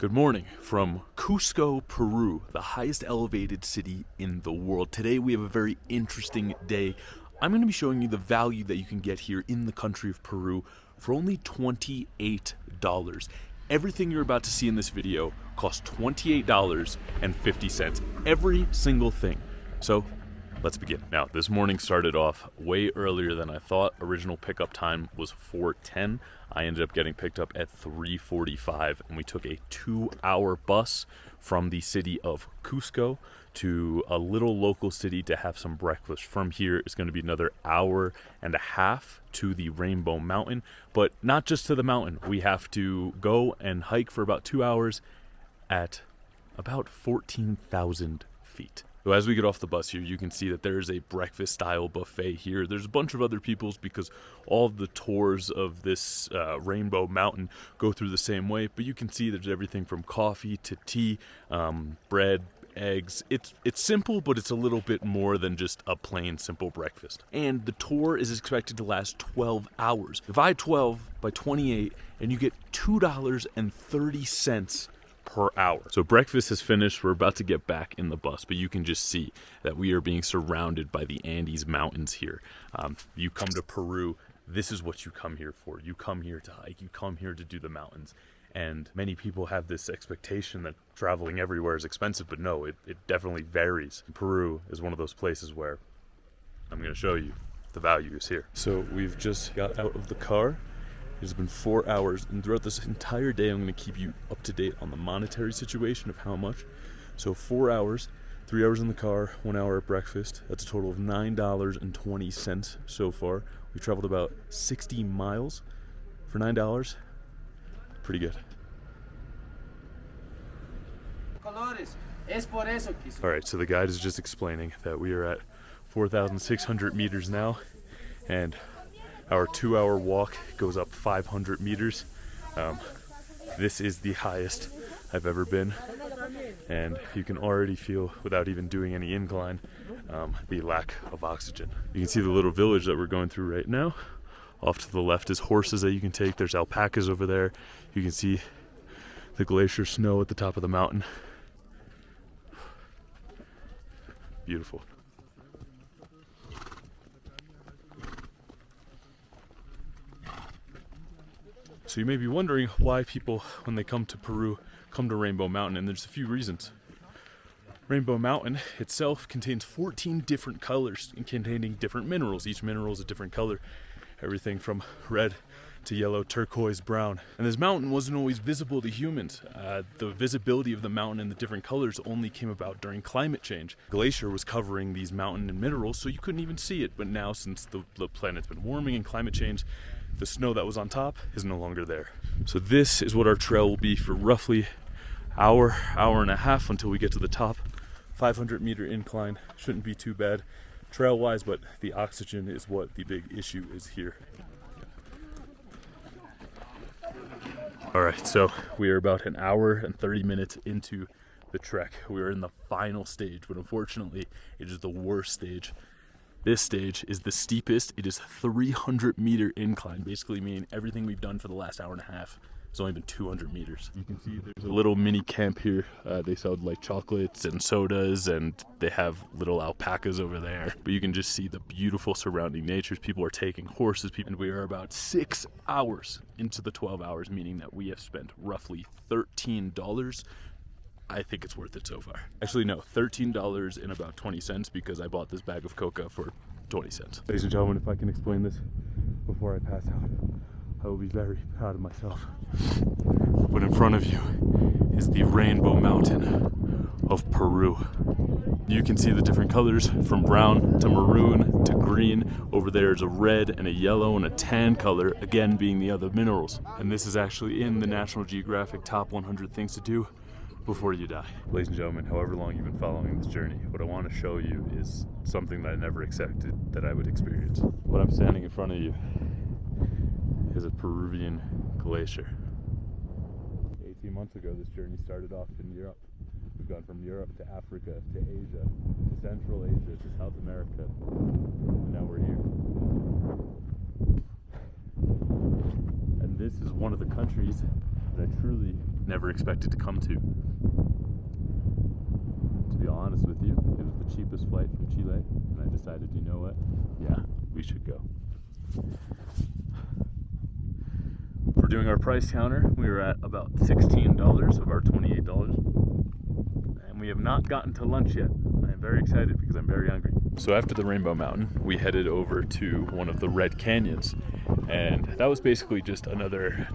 Good morning from Cusco, Peru, the highest elevated city in the world. Today we have a very interesting day. I'm going to be showing you the value that you can get here in the country of Peru for only $28. Everything you're about to see in this video costs $28.50. Every single thing. So let's begin. Now, this morning started off way earlier than I thought. Original pickup time was 4:10. I ended up getting picked up at 3:45, and we took a 2-hour bus from the city of Cusco to a little local city to have some breakfast. From here, it's going to be another hour and a half to the Rainbow Mountain, but not just to the mountain. We have to go and hike for about 2 hours at about 14,000 feet. So as we get off the bus here, you can see that there is a breakfast style buffet here. There's a bunch of other people's because all of the tours of this Rainbow Mountain go through the same way, but you can see there's everything from coffee to tea, bread, eggs. It's simple, but it's a little bit more than just a plain simple breakfast. And the tour is expected to last 12 hours. Divide 12 by 28 and you get $2.30 per hour. So breakfast is finished. We're about to get back in the bus, but you can just see that we are being surrounded by the Andes mountains here. You come to Peru, this is what you come here for. You come here to hike, you come here to do the mountains. And many people have this expectation that traveling everywhere is expensive, but no, it definitely varies. Peru is one of those places where I'm going to show you the value is here. So we've just got out of the car. It has been 4 hours, and throughout this entire day, I'm going to keep you up to date on the monetary situation of how much. So 4 hours, 3 hours in the car, 1 hour at breakfast. That's a total of $9.20 so far. We traveled about 60 miles for $9. Pretty good. All right, so the guide is just explaining that we are at 4,600 meters now, and our 2-hour walk goes up 500 meters. This is the highest I've ever been, and you can already feel, without even doing any incline, the lack of oxygen. You can see the little village that we're going through right now. Off to the left is horses that you can take. There's alpacas over there. You can see the glacier snow at the top of the mountain. Beautiful. So you may be wondering why people, when they come to Peru, come to Rainbow Mountain, and there's a few reasons. Rainbow Mountain itself contains 14 different colors and containing different minerals. Each mineral is a different color. Everything from red to yellow, turquoise, brown. And this mountain wasn't always visible to humans. The visibility of the mountain and the different colors only came about during climate change. Glacier was covering these mountain and minerals, so you couldn't even see it. But now, since the planet's been warming and climate change, the snow that was on top is no longer there. So this is what our trail will be for roughly hour and a half until we get to the top. 500-meter incline, shouldn't be too bad trail-wise, but the oxygen is what the big issue is here. All right, so we are about an hour and 30 minutes into the trek. We are in the final stage, but unfortunately, it is the worst stage. This stage is the steepest. It is 300-meter incline, basically meaning everything we've done for the last hour and a half has only been 200 meters. You can see there's a little mini camp here. They sell like chocolates and sodas, and they have little alpacas over there. But you can just see the beautiful surrounding nature. People are taking horses, and we are about 6 hours into the 12 hours, meaning that we have spent roughly $13. I think it's worth it so far. Actually, no, $13 and about 20 cents because I bought this bag of coca for 20 cents. Ladies and gentlemen, if I can explain this before I pass out, I will be very proud of myself. But in front of you is the Rainbow Mountain of Peru. You can see the different colors from brown to maroon to green. Over there is a red and a yellow and a tan color, again being the other minerals. And this is actually in the National Geographic Top 100 Things to Do Before You Die. Ladies and gentlemen, however long you've been following this journey, what I want to show you is something that I never expected that I would experience. What I'm standing in front of you is a Peruvian glacier. 18 months ago, this journey started off in Europe. We've gone from Europe to Africa to Asia to Central Asia to South America, and now we're here. And this is one of the countries that I truly never expected to come to. To be honest with you, it was the cheapest flight from Chile, and I decided, you know what? Yeah, we should go. For doing our price counter, we were at about $16 of our $28. And we have not gotten to lunch yet. I am very excited because I'm very hungry. So after the Rainbow Mountain, we headed over to one of the Red Canyons. And that was basically just another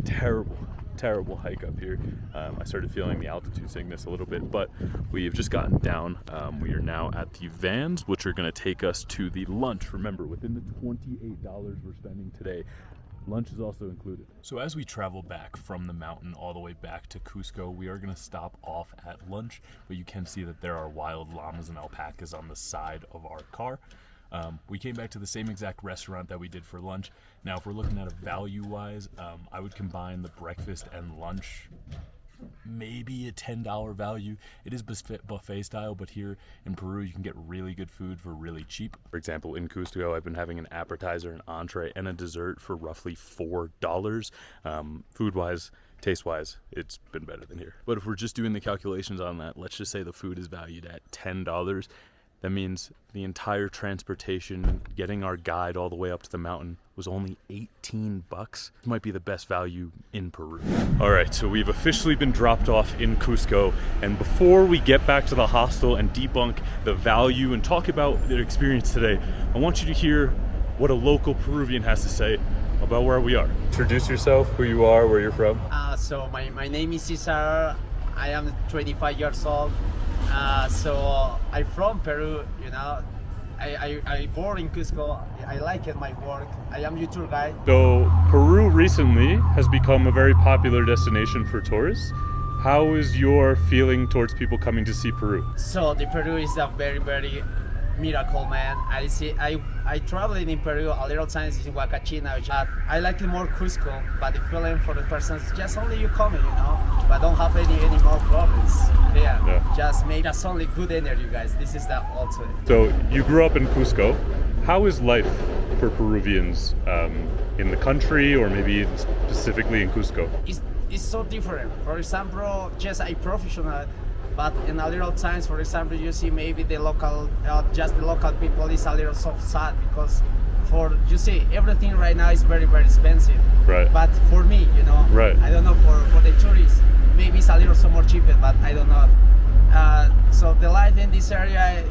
terrible hike up here. I started feeling the altitude sickness a little bit, but we've just gotten down. We are now at the vans, which are going to take us to the lunch. Remember, within the $28 we're spending today, lunch is also included. So as we travel back from the mountain all the way back to Cusco, we are going to stop off at lunch, but you can see that there are wild llamas and alpacas on the side of our car. We came back to the same exact restaurant that we did for lunch. Now, if we're looking at it value-wise, I would combine the breakfast and lunch, maybe a $10 value. It is buffet style, but here in Peru, you can get really good food for really cheap. For example, in Cusco, I've been having an appetizer, an entree, and a dessert for roughly $4. Food-wise, taste-wise, it's been better than here. But if we're just doing the calculations on that, let's just say the food is valued at $10. That means the entire transportation, getting our guide all the way up to the mountain, was only $18. This might be the best value in Peru. All right, so we've officially been dropped off in Cusco, and before we get back to the hostel and debunk the value and talk about their experience today, I want you to hear what a local Peruvian has to say about where we are. Introduce yourself, who you are, where you're from. So my name is Cesar. I am 25 years old. So I'm from Peru, you know. I born in Cusco. I like it, my work. I am your tour guide. So Peru recently has become a very popular destination for tourists. How is your feeling towards people coming to see Peru? So the Peru is a very miracle, man. I traveled in Peru a little times in Huacachina. I like it more Cusco, but the feeling for the person is just only you coming, you know, but don't have any more problems. Yeah. Just make us only good energy, guys. This is the ultimate. So you grew up in Cusco. How is life for Peruvians in the country, or maybe specifically in Cusco? It's so different. For example, just a professional. But in a little times, for example, you see maybe the local, just the local people is a little so sad because you see, everything right now is very expensive. Right. But for me, you know, right. I don't know, for the tourists, maybe it's a little so more cheaper, but I don't know. So the life in this area,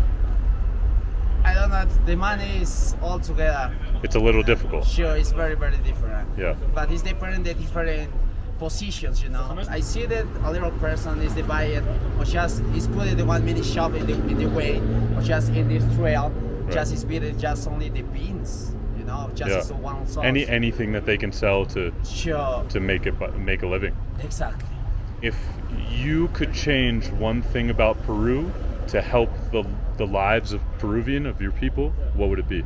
I don't know, the money is all together. It's a little difficult. Sure, it's very different. Yeah. But it's depending the different positions, you know. I see that a little person is divided, or just is put in the 1 minute shop in the way, or just in this trail, right. Just is beating just only the beans, you know, just yeah. One sauce. Anything that they can sell to sure. To make a living. Exactly. If you could change one thing about Peru to help the lives of your people, what would it be?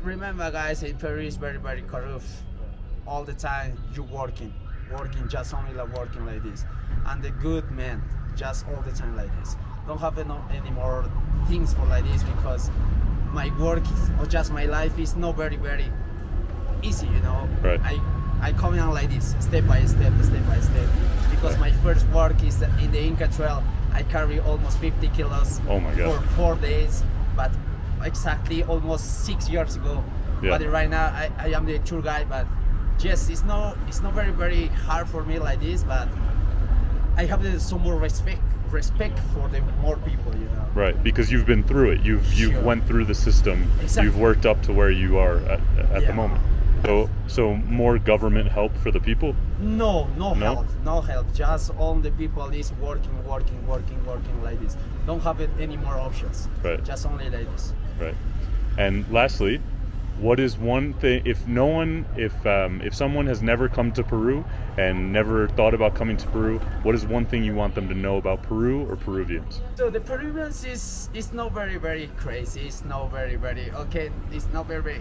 Remember, guys, in Peru is very corrupt. All the time you're working just only like working like this, and the good men just all the time like this. Don't have any more things for like this because my work or just my life is not very easy, you know. Right. I come on like this, step by step, because my first work is in the Inca Trail. I carry almost 50 kilos for 4 days, but exactly almost 6 years ago. Yeah. But right now I am the tour guide, but yes, it's not very hard for me like this, but I have some more respect for the more people, you know. Right, because you've been through it. You've sure. went through the system. Exactly. You've worked up to where you are at the moment. So more government help for the people? No help. Just all the people is working like this. Don't have any more options. Right. Just only like this. Right. And lastly, what is one thing, if someone has never come to Peru and never thought about coming to Peru, what is one thing you want them to know about Peru or Peruvians? So the Peruvians is not very crazy. It's not very okay. It's not very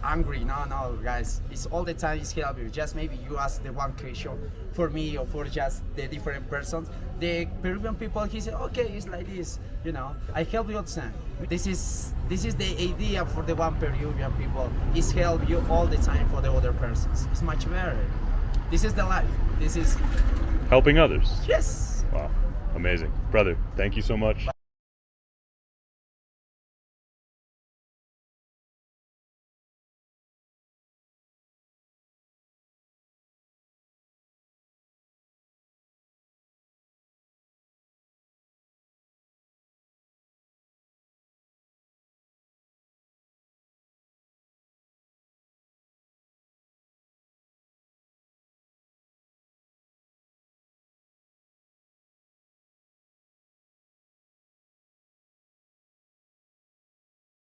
angry. No, guys. It's all the time. It's helping. Just maybe you ask the one question for me or for just the different persons. The Peruvian people, he said, okay, it's like this. You know, I help you all the time. This is the idea for the one Peruvian people. Is help you all the time for the other persons. It's much better. This is the life. This is helping others. Yes. Wow, amazing. Brother, thank you so much.